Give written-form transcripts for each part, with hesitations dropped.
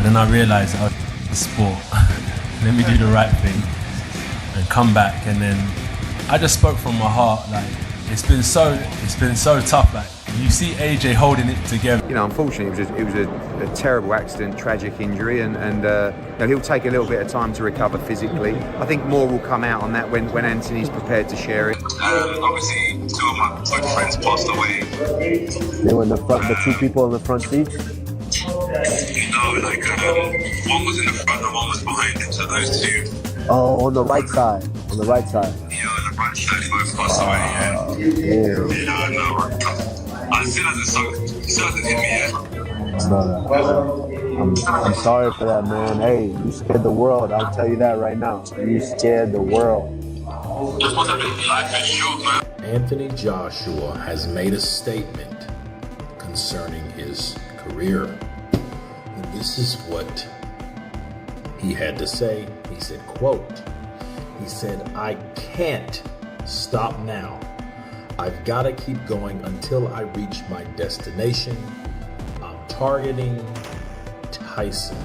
then I realised, oh, the sport. Let me do the right thing and come back. And then I just spoke from my heart. Like, it's been so tough. Like, you see AJ holding it together. You know, unfortunately, it was a terrible accident, tragic injury, and you know, he'll take a little bit of time to recover physically. I think more will come out on that when Anthony's prepared to share it. Obviously, two of my good friends passed away. They were in the front, the two people in the front seats? You know, like, one was in the front and one was behind him, so those two. Oh, on the right side. On the right side. Yeah, on the right side, both passed away, yeah. Yeah. No. I still hasn't hit me yet. Brother, I'm sorry for that, man. Hey, you scared the world. I'll tell you that right now. You scared the world. Just want to live life is short, man. Anthony Joshua has made a statement concerning his career. And this is what he had to say. He said, quote, he said, "I can't stop now. I've got to keep going until I reach my destination. I'm targeting Tyson."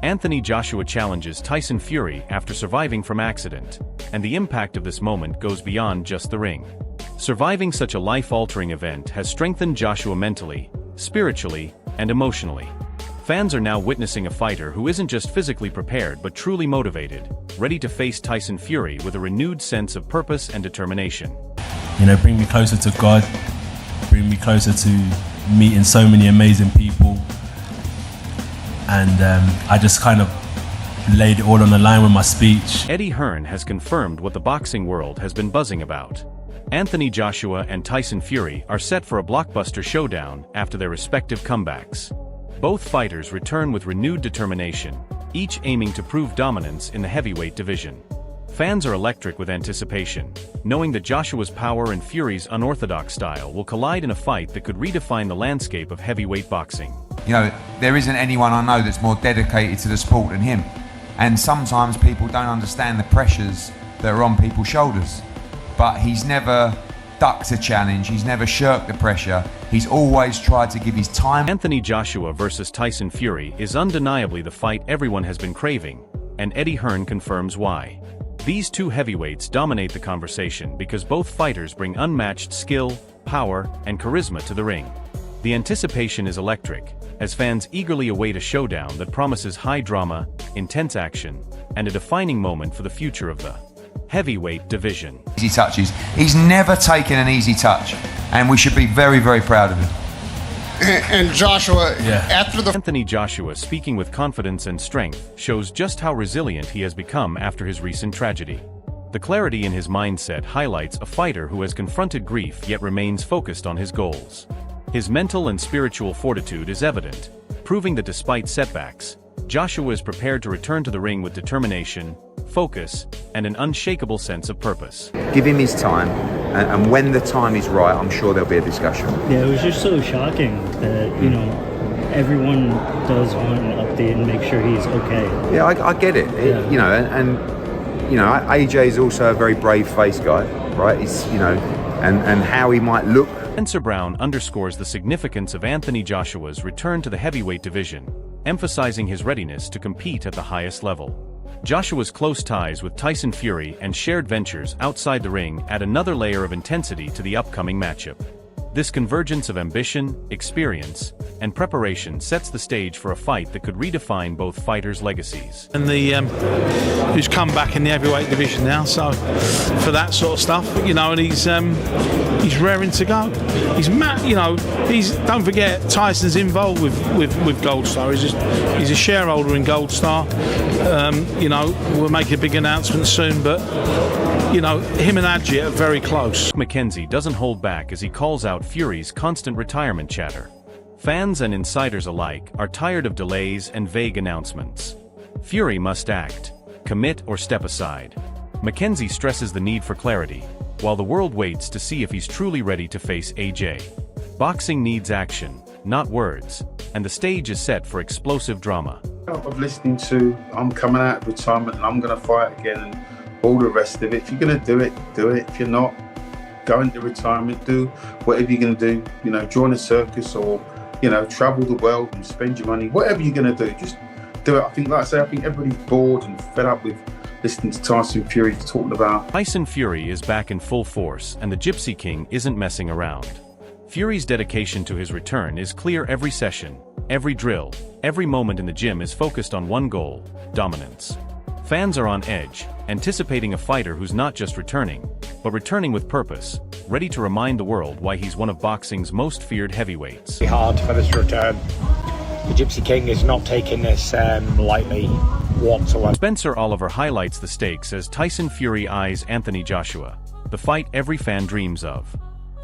Anthony Joshua challenges Tyson Fury after surviving from accident, and the impact of this moment goes beyond just the ring. Surviving such a life-altering event has strengthened Joshua mentally, spiritually, and emotionally. Fans are now witnessing a fighter who isn't just physically prepared but truly motivated, ready to face Tyson Fury with a renewed sense of purpose and determination. You know, bring me closer to God, bring me closer to meeting so many amazing people. And I just kind of laid it all on the line with my speech. Eddie Hearn has confirmed what the boxing world has been buzzing about. Anthony Joshua and Tyson Fury are set for a blockbuster showdown after their respective comebacks. Both fighters return with renewed determination, each aiming to prove dominance in the heavyweight division. Fans are electric with anticipation, knowing that Joshua's power and Fury's unorthodox style will collide in a fight that could redefine the landscape of heavyweight boxing. You know, there isn't anyone I know that's more dedicated to the sport than him. And sometimes people don't understand the pressures that are on people's shoulders. But he's never ducked a challenge, he's never shirked the pressure, he's always tried to give his time. Anthony Joshua versus Tyson Fury is undeniably the fight everyone has been craving, and Eddie Hearn confirms why. These two heavyweights dominate the conversation because both fighters bring unmatched skill, power, and charisma to the ring. The anticipation is electric, as fans eagerly await a showdown that promises high drama, intense action, and a defining moment for the future of the heavyweight division. Easy touches. He's never taken an easy touch, and we should be very, very proud of him. And Joshua, after the... Anthony Joshua, speaking with confidence and strength, shows just how resilient he has become after his recent tragedy. The clarity in his mindset highlights a fighter who has confronted grief yet remains focused on his goals. His mental and spiritual fortitude is evident, proving that despite setbacks, Joshua is prepared to return to the ring with determination, focus, and an unshakable sense of purpose. Give him his time, and when the time is right, I'm sure there'll be a discussion. Yeah, it was just so shocking that, you know, everyone does want an update and make sure he's okay. Yeah, I get it. Yeah. You know, and you know, AJ is also a very brave-faced guy, right? He's, you know, and how he might look. Spencer Brown underscores the significance of Anthony Joshua's return to the heavyweight division, emphasizing his readiness to compete at the highest level. Joshua's close ties with Tyson Fury and shared ventures outside the ring add another layer of intensity to the upcoming matchup. This convergence of ambition, experience, and preparation sets the stage for a fight that could redefine both fighters' legacies. And who's come back in the heavyweight division now, so for that sort of stuff, you know, and he's raring to go. He's you know, don't forget Tyson's involved with Gold Star. He's a shareholder in Gold Star. You know, we'll make a big announcement soon, but you know, him and Adji are very close. McKenzie doesn't hold back as he calls out Fury's constant retirement chatter. Fans and insiders alike are tired of delays and vague announcements. Fury must act, commit, or step aside. McKenzie stresses the need for clarity, while the world waits to see if he's truly ready to face AJ. Boxing needs action, not words, and the stage is set for explosive drama. Of listening to, I'm coming out of retirement and I'm going to fight again, and all the rest of it. If you're going to do it, do it. If you're not, go into retirement, do whatever you're going to do. You know, join a circus or travel the world and spend your money. Whatever you're going to do, just do it. I think, like I say, I think everybody's bored and fed up with listening to Tyson Fury talking about. Tyson Fury is back in full force, and the Gypsy King isn't messing around. Fury's dedication to his return is clear. Every session, every drill, every moment in the gym is focused on one goal: dominance. Fans are on edge, anticipating a fighter who's not just returning, but returning with purpose, ready to remind the world why he's one of boxing's most feared heavyweights. It's hard for this return. The Gypsy King is not taking this lightly whatsoever. Spencer Oliver highlights the stakes as Tyson Fury eyes Anthony Joshua, the fight every fan dreams of.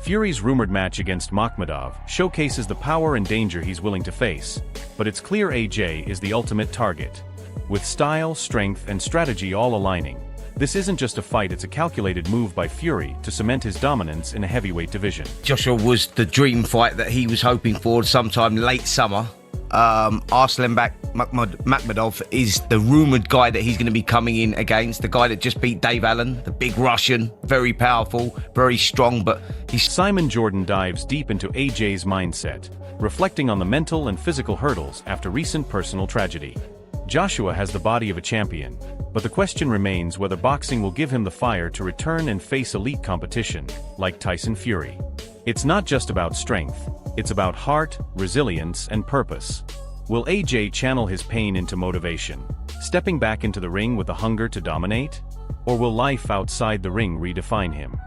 Fury's rumored match against Makhmudov showcases the power and danger he's willing to face, but it's clear AJ is the ultimate target. With style, strength, and strategy all aligning, this isn't just a fight, it's a calculated move by Fury to cement his dominance in a heavyweight division. Joshua was the dream fight that he was hoping for sometime late summer. Arslanbek Makhmudov is the rumoured guy that he's going to be coming in against, the guy that just beat Dave Allen, the big Russian, very powerful, very strong, but he's... Simon Jordan dives deep into AJ's mindset, reflecting on the mental and physical hurdles after recent personal tragedy. Joshua has the body of a champion, but the question remains whether boxing will give him the fire to return and face elite competition, like Tyson Fury. It's not just about strength, it's about heart, resilience, and purpose. Will AJ channel his pain into motivation, stepping back into the ring with a hunger to dominate? Or will life outside the ring redefine him?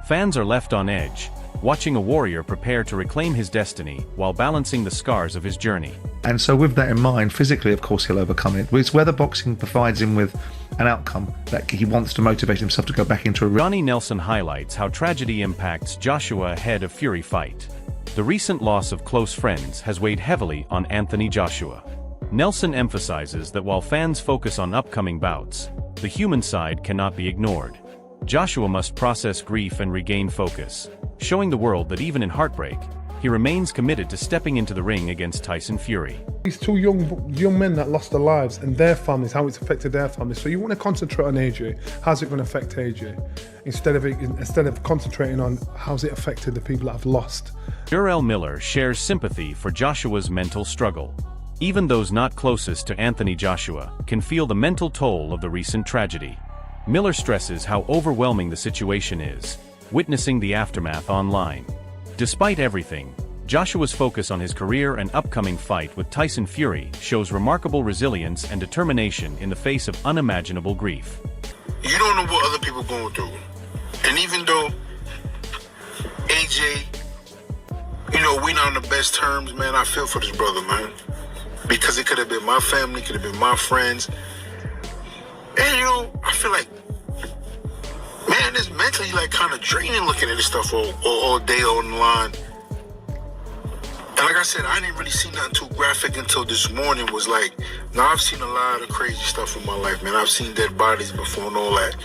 Fans are left on edge, watching a warrior prepare to reclaim his destiny while balancing the scars of his journey. And so with that in mind, physically, of course, he'll overcome it. It's whether boxing provides him with an outcome that he wants to motivate himself to go back into a ring. Johnny Nelson highlights how tragedy impacts Joshua ahead of Fury fight. The recent loss of close friends has weighed heavily on Anthony Joshua. Nelson emphasizes that while fans focus on upcoming bouts, the human side cannot be ignored. Joshua must process grief and regain focus, showing the world that even in heartbreak, he remains committed to stepping into the ring against Tyson Fury. These two young men that lost their lives and their families, how it's affected their families. So you want to concentrate on AJ. How's it going to affect AJ? Instead of concentrating on how's it affected the people that have lost. Jarrell Miller shares sympathy for Joshua's mental struggle. Even those not closest to Anthony Joshua can feel the mental toll of the recent tragedy. Miller stresses how overwhelming the situation is, witnessing the aftermath online. Despite everything, Joshua's focus on his career and upcoming fight with Tyson Fury shows remarkable resilience and determination in the face of unimaginable grief. You don't know what other people are going through. And even though AJ, we're not on the best terms, man, I feel for this brother, man. Because it could have been my family, could have been my friends. And, I feel like, man, it's mentally kind of draining looking at this stuff all day online. And like I said, I didn't really see nothing too graphic until this morning. Was like, now I've seen a lot of crazy stuff in my life, man. I've seen dead bodies before and all that.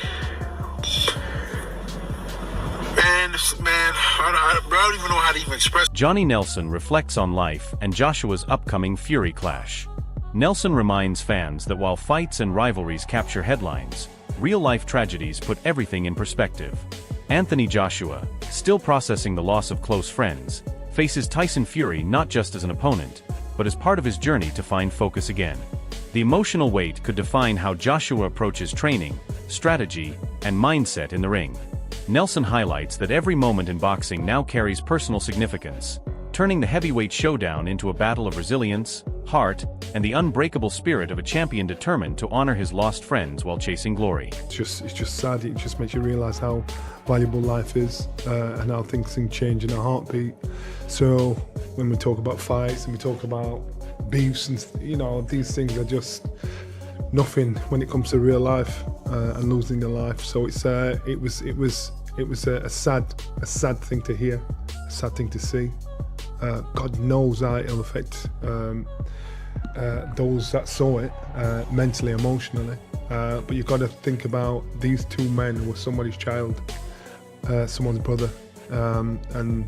Man, I don't even know how to even express. Johnny Nelson reflects on life and Joshua's upcoming Fury clash. Nelson reminds fans that while fights and rivalries capture headlines, real-life tragedies put everything in perspective. Anthony Joshua, still processing the loss of close friends, faces Tyson Fury not just as an opponent, but as part of his journey to find focus again. The emotional weight could define how Joshua approaches training, strategy, and mindset in the ring. Nelson highlights that every moment in boxing now carries personal significance, turning the heavyweight showdown into a battle of resilience, heart, and the unbreakable spirit of a champion determined to honor his lost friends while chasing glory. It's just sad. It just makes you realize how valuable life is and how things can change in a heartbeat. So when we talk about fights and we talk about beefs and these things are just nothing when it comes to real life and losing your life. So it was a sad thing to hear, a sad thing to see. God knows how it'll affect those that saw it mentally, emotionally. But you've got to think about these two men were somebody's child, someone's brother. And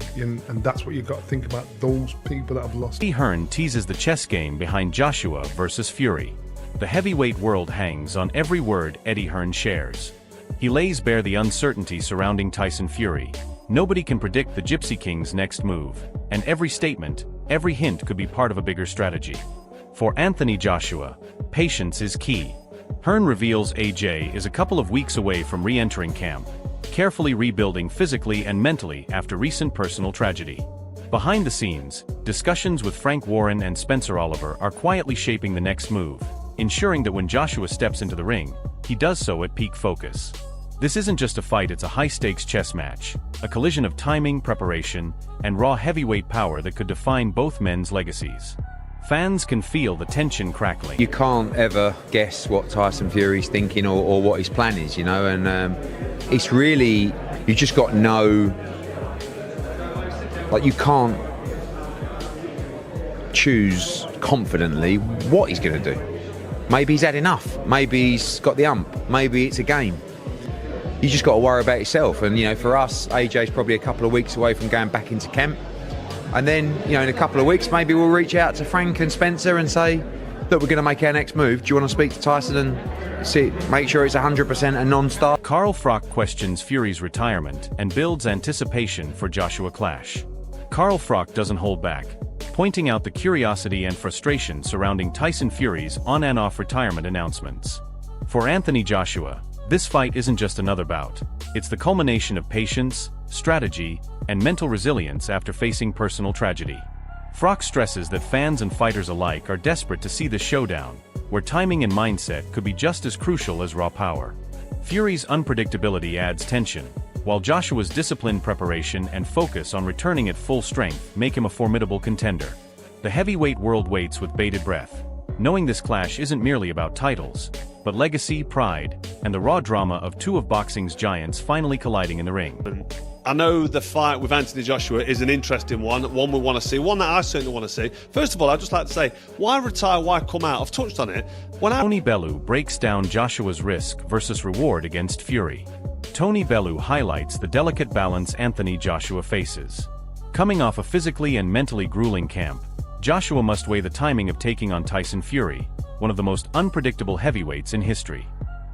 that's what you've got to think about, those people that have lost. Eddie Hearn teases the chess game behind Joshua versus Fury. The heavyweight world hangs on every word Eddie Hearn shares. He lays bare the uncertainty surrounding Tyson Fury. Nobody can predict the Gypsy King's next move, and every statement, every hint could be part of a bigger strategy. For Anthony Joshua, patience is key. Hearn reveals AJ is a couple of weeks away from re-entering camp, carefully rebuilding physically and mentally after recent personal tragedy. Behind the scenes, discussions with Frank Warren and Spencer Oliver are quietly shaping the next move, ensuring that when Joshua steps into the ring, he does so at peak focus. This isn't just a fight, it's a high-stakes chess match, a collision of timing, preparation, and raw heavyweight power that could define both men's legacies. Fans can feel the tension crackling. You can't ever guess what Tyson Fury's thinking or what his plan is, you know, and it's really, you just got no, like, you can't choose confidently what he's going to do. Maybe he's had enough, maybe he's got the ump, maybe it's a game. You just got to worry about yourself, and, you know, for us, AJ's probably a couple of weeks away from going back into camp. And then, you know, in a couple of weeks, maybe we'll reach out to Frank and Spencer and say, look, we're going to make our next move. Do you want to speak to Tyson and see, make sure it's 100% a non-start? Carl Froch questions Fury's retirement and builds anticipation for Joshua clash. Carl Froch doesn't hold back, pointing out the curiosity and frustration surrounding Tyson Fury's on and off retirement announcements. For Anthony Joshua, this fight isn't just another bout. It's the culmination of patience, strategy, and mental resilience after facing personal tragedy. Froch stresses that fans and fighters alike are desperate to see the showdown, where timing and mindset could be just as crucial as raw power. Fury's unpredictability adds tension, while Joshua's disciplined preparation and focus on returning at full strength make him a formidable contender. The heavyweight world waits with bated breath, knowing this clash isn't merely about titles, but legacy, pride, and the raw drama of two of boxing's giants finally colliding in the ring. I know the fight with Anthony Joshua is an interesting one we want to see, one that I certainly want to see. First of all, I'd just like to say, why retire, why come out? I've touched on it. Tony Bellew breaks down Joshua's risk versus reward against Fury. Tony Bellew highlights the delicate balance Anthony Joshua faces. Coming off a physically and mentally grueling camp, Joshua must weigh the timing of taking on Tyson Fury, one of the most unpredictable heavyweights in history.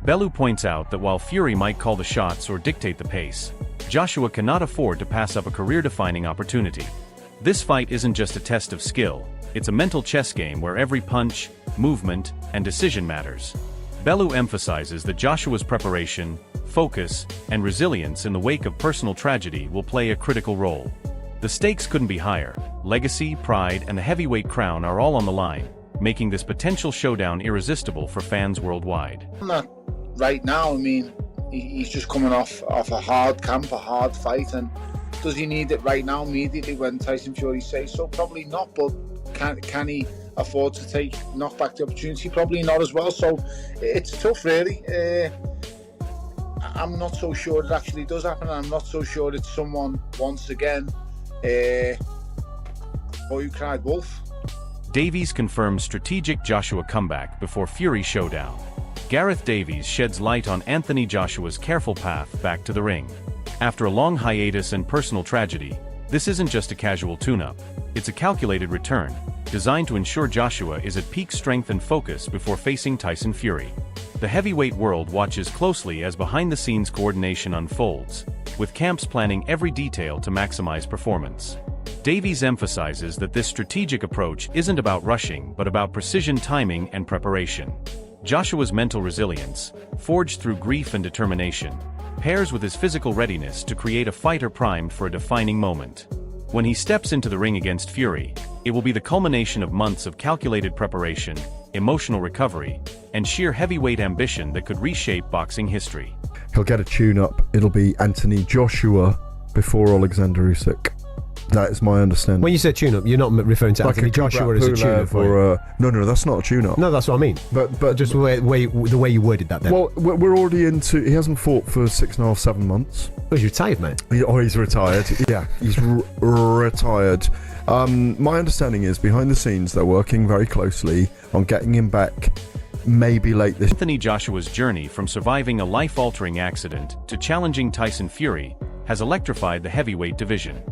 Bellew points out that while Fury might call the shots or dictate the pace, Joshua cannot afford to pass up a career-defining opportunity. This fight isn't just a test of skill, it's a mental chess game where every punch, movement, and decision matters. Bellew emphasizes that Joshua's preparation, focus, and resilience in the wake of personal tragedy will play a critical role. The stakes couldn't be higher. Legacy, pride, and the heavyweight crown are all on the line, making this potential showdown irresistible for fans worldwide. Not right now. I mean, he's just coming off a hard camp, a hard fight, and does he need it right now immediately when Tyson Fury says so? Probably not, but can he afford to knock back the opportunity? Probably not as well. So it's tough, really. I'm not so sure it actually does happen. I'm not so sure it's someone once again who cried wolf. Davies confirms strategic Joshua comeback before Fury showdown. Gareth Davies sheds light on Anthony Joshua's careful path back to the ring. After a long hiatus and personal tragedy, this isn't just a casual tune-up. It's a calculated return, designed to ensure Joshua is at peak strength and focus before facing Tyson Fury. The heavyweight world watches closely as behind-the-scenes coordination unfolds, with camps planning every detail to maximize performance. Davies emphasizes that this strategic approach isn't about rushing but about precision timing and preparation. Joshua's mental resilience, forged through grief and determination, pairs with his physical readiness to create a fighter primed for a defining moment. When he steps into the ring against Fury, it will be the culmination of months of calculated preparation, emotional recovery, and sheer heavyweight ambition that could reshape boxing history. He'll get a tune-up. It'll be Anthony Joshua before Alexander Usyk. That is my understanding. When you say tune-up, you're not referring to like Anthony Joshua as a tune-up, no, that's not a tune-up. No, that's what I mean. But just the way you worded that then. Well, we're already into... He hasn't fought for 6.5, 7 months. Oh, he's retired, mate. He's retired. Yeah, he's retired. My understanding is, behind the scenes, they're working very closely on getting him back maybe late this... Anthony Joshua's journey from surviving a life-altering accident to challenging Tyson Fury has electrified the heavyweight division.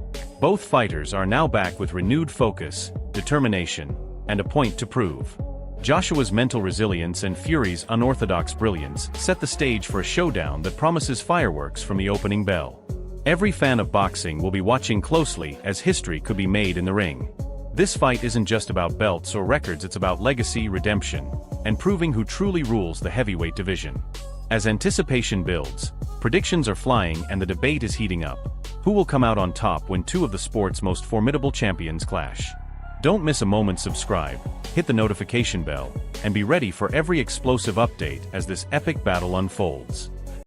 Both fighters are now back with renewed focus, determination, and a point to prove. Joshua's mental resilience and Fury's unorthodox brilliance set the stage for a showdown that promises fireworks from the opening bell. Every fan of boxing will be watching closely as history could be made in the ring. This fight isn't just about belts or records, it's about legacy, redemption, and proving who truly rules the heavyweight division. As anticipation builds, predictions are flying and the debate is heating up. Who will come out on top when two of the sport's most formidable champions clash? Don't miss a moment. Subscribe, hit the notification bell, and be ready for every explosive update as this epic battle unfolds.